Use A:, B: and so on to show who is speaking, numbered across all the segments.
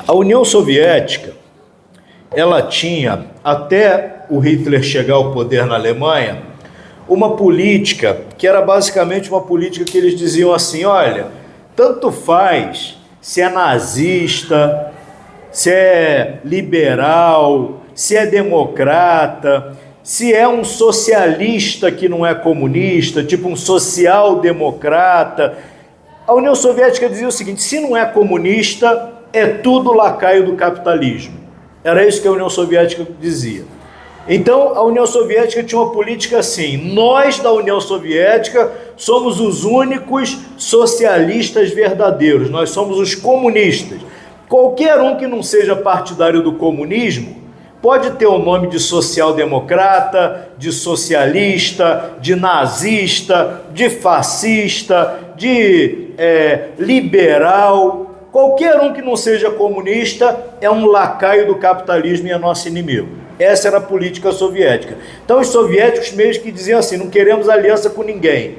A: A União Soviética, ela tinha, até o Hitler chegar ao poder na Alemanha, uma política que era basicamente uma política que eles diziam assim: olha, tanto faz se é nazista, se é liberal, se é democrata, se é um socialista que não é comunista, tipo um social-democrata. A União Soviética dizia o seguinte: se não é comunista, é tudo lacaio do capitalismo. Era isso que a União Soviética dizia. Então, a União Soviética tinha uma política assim: nós da União Soviética somos os únicos socialistas verdadeiros, nós somos os comunistas. Qualquer um que não seja partidário do comunismo pode ter o nome de social-democrata, de socialista, de nazista, de fascista, de liberal. Qualquer um que não seja comunista é um lacaio do capitalismo e é nosso inimigo. Essa era a política soviética. Então os soviéticos mesmo que diziam assim: não queremos aliança com ninguém.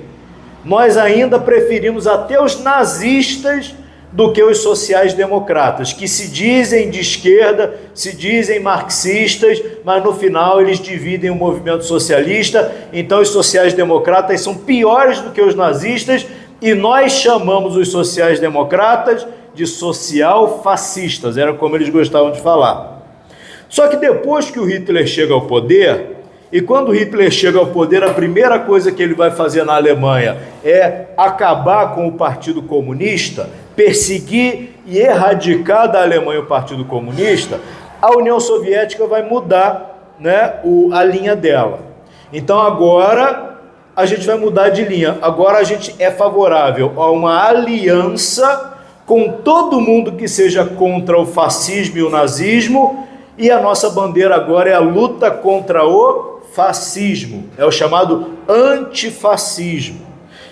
A: Nós ainda preferimos até os nazistas do que os sociais-democratas, que se dizem de esquerda, se dizem marxistas, mas no final eles dividem o movimento socialista. Então os sociais-democratas são piores do que os nazistas e nós chamamos os sociais-democratas de social-fascistas, era como eles gostavam de falar. Só que depois que o Hitler chega ao poder, e quando Hitler chega ao poder, a primeira coisa que ele vai fazer na Alemanha é acabar com o Partido Comunista, perseguir e erradicar da Alemanha o Partido Comunista. A União Soviética vai mudar, a linha dela. Então agora a gente vai mudar de linha. Agora a gente é favorável a uma aliança com todo mundo que seja contra o fascismo e o nazismo, e a nossa bandeira agora é a luta contra o fascismo, é o chamado antifascismo.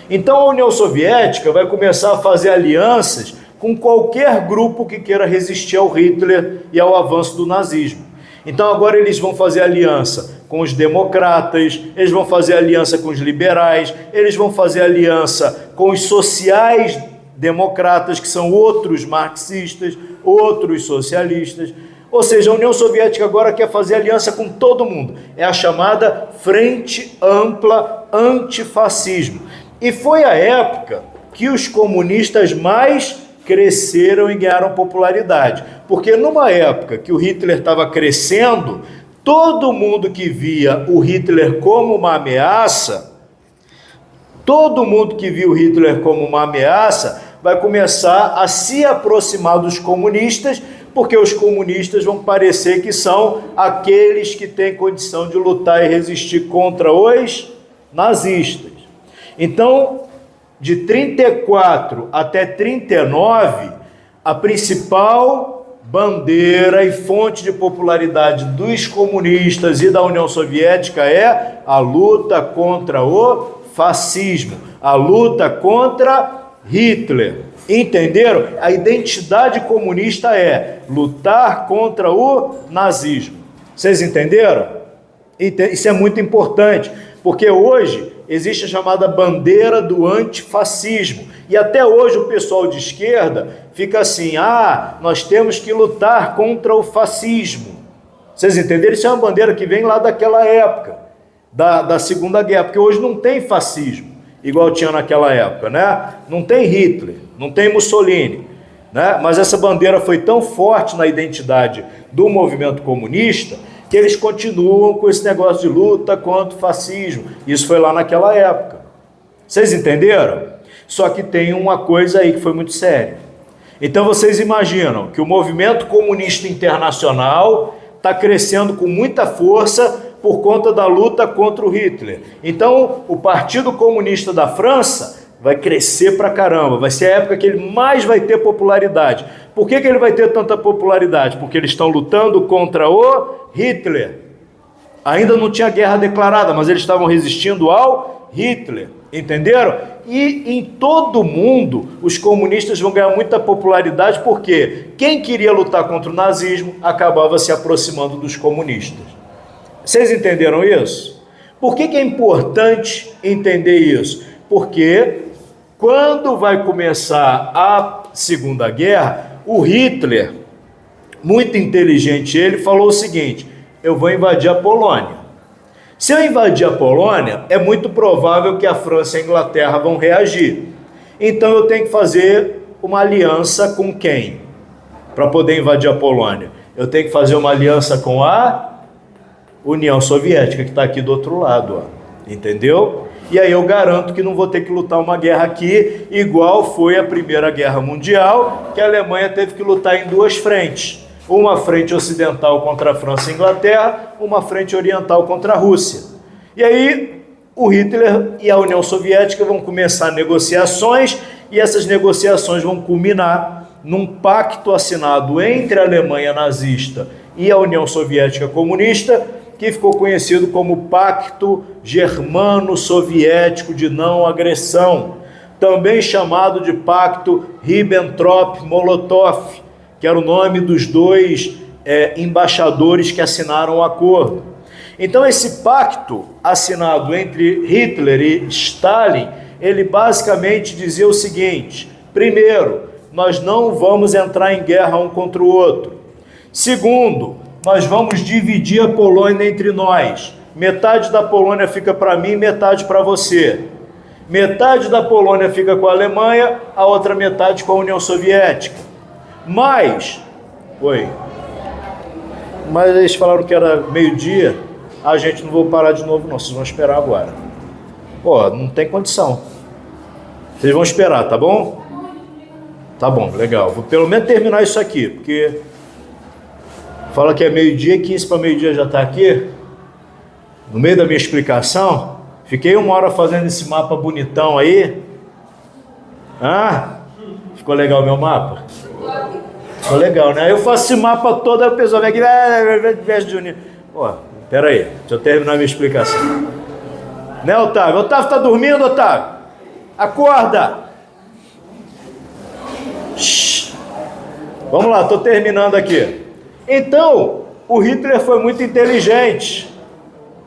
A: Então a União Soviética vai começar a fazer alianças com qualquer grupo que queira resistir ao Hitler e ao avanço do nazismo. Então agora eles vão fazer aliança com os democratas, eles vão fazer aliança com os liberais, eles vão fazer aliança com os sociais-democratas, que são outros marxistas, outros socialistas. Ou seja, a União Soviética agora quer fazer aliança com todo mundo. É a chamada Frente Ampla Antifascismo. E foi a época que os comunistas mais cresceram e ganharam popularidade. Porque numa época que o Hitler estava crescendo, todo mundo que via o Hitler como uma ameaça, vai começar a se aproximar dos comunistas, porque os comunistas vão parecer que são aqueles que têm condição de lutar e resistir contra os nazistas. Então, de 34 até 39, a principal bandeira e fonte de popularidade dos comunistas e da União Soviética é a luta contra o fascismo, a luta contra Hitler. Entenderam? A identidade comunista é lutar contra o nazismo. Vocês entenderam? Isso é muito importante, porque hoje existe a chamada bandeira do antifascismo. E até hoje o pessoal de esquerda fica assim: nós temos que lutar contra o fascismo. Vocês entenderam? Isso é uma bandeira que vem lá daquela época, da Segunda Guerra, porque hoje não tem fascismo igual tinha naquela época, Não tem Hitler, não tem Mussolini, Mas essa bandeira foi tão forte na identidade do movimento comunista que eles continuam com esse negócio de luta contra o fascismo. Isso foi lá naquela época. Vocês entenderam? Só que tem uma coisa aí que foi muito séria. Então vocês imaginam que o movimento comunista internacional está crescendo com muita força por conta da luta contra o Hitler. Então, o Partido Comunista da França vai crescer pra caramba, vai ser a época que ele mais vai ter popularidade. Por que ele vai ter tanta popularidade? Porque eles estão lutando contra o Hitler. Ainda não tinha guerra declarada, mas eles estavam resistindo ao Hitler, entenderam? E em todo o mundo, os comunistas vão ganhar muita popularidade, porque quem queria lutar contra o nazismo acabava se aproximando dos comunistas. Vocês entenderam isso? Por que é importante entender isso? Porque quando vai começar a Segunda Guerra, o Hitler muito inteligente ele, falou o seguinte: eu vou invadir a Polônia. Se eu invadir a Polônia, é muito provável que a França e a Inglaterra vão reagir. Então eu tenho que fazer uma aliança com quem? Para poder invadir a Polônia. Eu tenho que fazer uma aliança com a União Soviética, que está aqui do outro lado, ó. Entendeu? E aí eu garanto que não vou ter que lutar uma guerra aqui, igual foi a Primeira Guerra Mundial, que a Alemanha teve que lutar em duas frentes. Uma frente ocidental contra a França e a Inglaterra, uma frente oriental contra a Rússia. E aí o Hitler e a União Soviética vão começar negociações, e essas negociações vão culminar num pacto assinado entre a Alemanha nazista e a União Soviética comunista, que ficou conhecido como Pacto Germano-Soviético de Não Agressão, também chamado de Pacto Ribbentrop-Molotov, que era o nome dos dois embaixadores que assinaram o acordo. Então esse pacto assinado entre Hitler e Stalin, ele basicamente dizia o seguinte: primeiro, nós não vamos entrar em guerra um contra o outro. Segundo, nós vamos dividir a Polônia entre nós. Metade da Polônia fica para mim, metade para você. Metade da Polônia fica com a Alemanha, a outra metade com a União Soviética. Mas eles falaram que era meio-dia. A gente não vou parar de novo não, vocês vão esperar agora. Pô, não tem condição. Vocês vão esperar, tá bom? Tá bom, legal. Vou pelo menos terminar isso aqui, porque fala que é meio-dia, 15 para meio-dia já está aqui. No meio da minha explicação, fiquei 1 hora fazendo esse mapa bonitão aí. Ficou legal o meu mapa? Ficou legal, né? Eu faço esse mapa todo, aí o pessoal vem aqui, Pô, pera aí, deixa eu terminar a minha explicação. Né, Otávio? Otávio tá dormindo, Otávio? Acorda! Shhh. Vamos lá, estou terminando aqui. Então, o Hitler foi muito inteligente.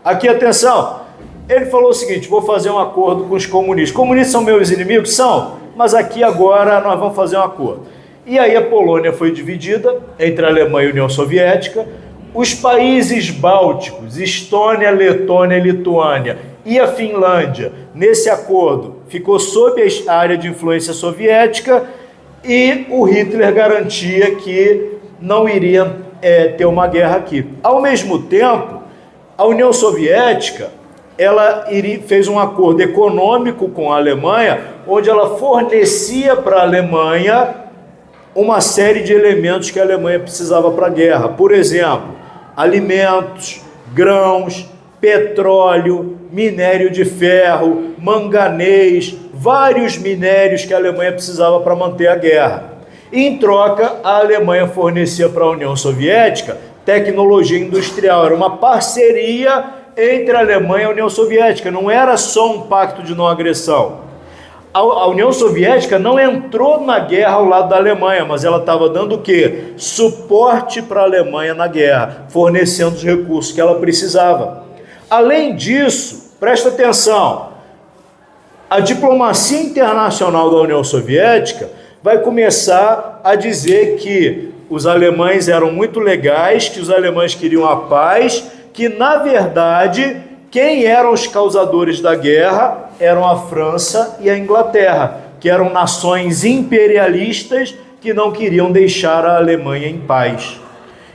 A: Aqui, atenção. Ele falou o seguinte: vou fazer um acordo com os comunistas. Comunistas são meus inimigos? São. Mas aqui agora nós vamos fazer um acordo. E aí a Polônia foi dividida entre a Alemanha e a União Soviética. Os países bálticos, Estônia, Letônia e Lituânia, e a Finlândia, nesse acordo, ficou sob a área de influência soviética, e o Hitler garantia que não iria ter uma guerra aqui. Ao mesmo tempo, a União Soviética fez um acordo econômico com a Alemanha, onde ela fornecia para a Alemanha uma série de elementos que a Alemanha precisava para a guerra. Por exemplo, alimentos, grãos, petróleo, minério de ferro, manganês, vários minérios que a Alemanha precisava para manter a guerra. E, em troca, a Alemanha fornecia para a União Soviética tecnologia industrial. Era uma parceria entre a Alemanha e a União Soviética, não era só um pacto de não agressão. A União Soviética não entrou na guerra ao lado da Alemanha, mas ela estava dando o quê? Suporte para a Alemanha na guerra, fornecendo os recursos que ela precisava. Além disso, presta atenção, a diplomacia internacional da União Soviética vai começar a dizer que os alemães eram muito legais, que os alemães queriam a paz, que na verdade quem eram os causadores da guerra eram a França e a Inglaterra, que eram nações imperialistas que não queriam deixar a Alemanha em paz.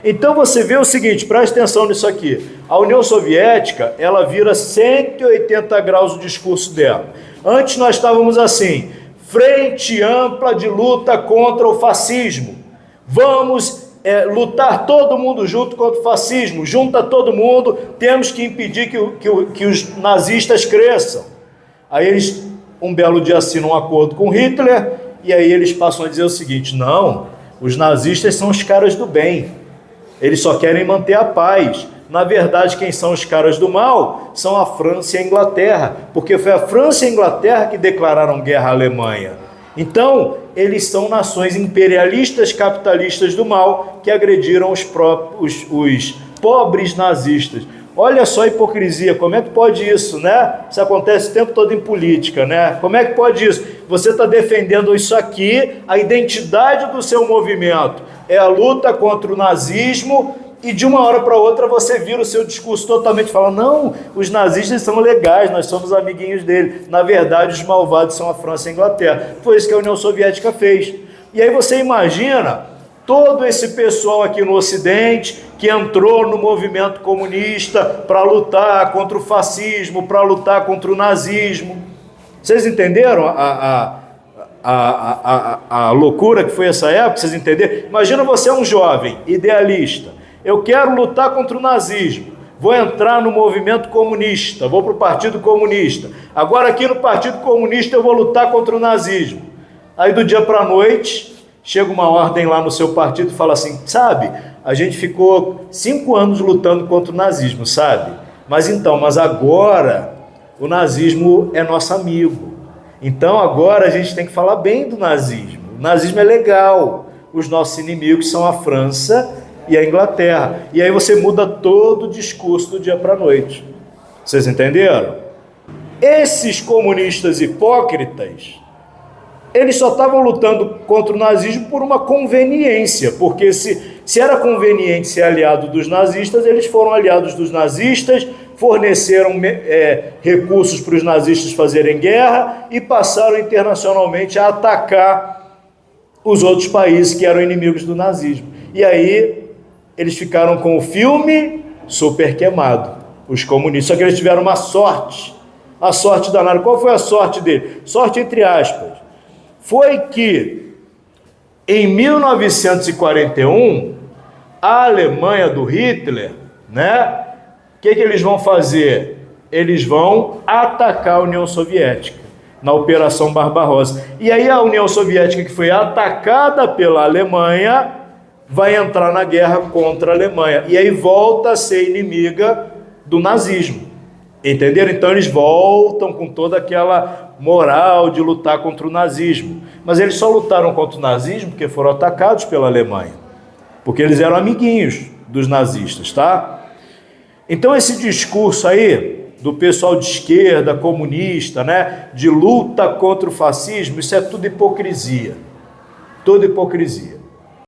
A: Então você vê o seguinte, presta atenção nisso aqui. A União Soviética, ela vira 180 graus o discurso dela. Antes nós estávamos assim: frente ampla de luta contra o fascismo. Vamos lutar todo mundo junto contra o fascismo. Junta todo mundo, temos que impedir que os nazistas cresçam. Aí eles, um belo dia, assinam um acordo com Hitler, e aí eles passam a dizer o seguinte: não, os nazistas são os caras do bem. Eles só querem manter a paz. Na verdade, quem são os caras do mal são a França e a Inglaterra, porque foi a França e a Inglaterra que declararam guerra à Alemanha. Então, eles são nações imperialistas, capitalistas do mal, que agrediram os pobres nazistas. Olha só a hipocrisia, como é que pode isso, né? Isso acontece o tempo todo em política, né? Como é que pode isso? Você está defendendo isso aqui, a identidade do seu movimento é a luta contra o nazismo, e de uma hora para outra você vira o seu discurso totalmente falando, não, os nazistas são legais, nós somos amiguinhos dele. Na verdade, os malvados são a França e a Inglaterra. Foi isso que a União Soviética fez. E aí você imagina todo esse pessoal aqui no Ocidente que entrou no movimento comunista para lutar contra o fascismo, para lutar contra o nazismo. Vocês entenderam a loucura que foi essa época? Vocês entenderam? Imagina você é um jovem idealista. Eu quero lutar contra o nazismo. Vou entrar no movimento comunista, vou para o Partido Comunista. Agora aqui no Partido Comunista eu vou lutar contra o nazismo. Aí do dia para a noite chega uma ordem lá no seu partido e fala assim, sabe, a gente ficou 5 anos lutando contra o nazismo, sabe? Mas agora o nazismo é nosso amigo. Então agora a gente tem que falar bem do nazismo. O nazismo é legal. Os nossos inimigos são a França e a Inglaterra. E aí você muda todo o discurso do dia para a noite. Vocês entenderam? Esses comunistas hipócritas, eles só estavam lutando contra o nazismo por uma conveniência, porque se era conveniente ser aliado dos nazistas, eles foram aliados dos nazistas, forneceram recursos para os nazistas fazerem guerra e passaram internacionalmente a atacar os outros países que eram inimigos do nazismo. E aí eles ficaram com o filme super queimado, os comunistas. Só que eles tiveram uma sorte, a sorte danada. Qual foi a sorte dele? Sorte entre aspas. Foi que em 1941, a Alemanha do Hitler, né? O que eles vão fazer? Eles vão atacar a União Soviética na Operação Barbarossa. E aí a União Soviética, que foi atacada pela Alemanha, vai entrar na guerra contra a Alemanha. E aí volta a ser inimiga do nazismo. Entenderam? Então eles voltam com toda aquela moral de lutar contra o nazismo. Mas eles só lutaram contra o nazismo porque foram atacados pela Alemanha. Porque eles eram amiguinhos dos nazistas, tá? Então esse discurso aí do pessoal de esquerda, comunista, né, de luta contra o fascismo, isso é tudo hipocrisia. Tudo hipocrisia.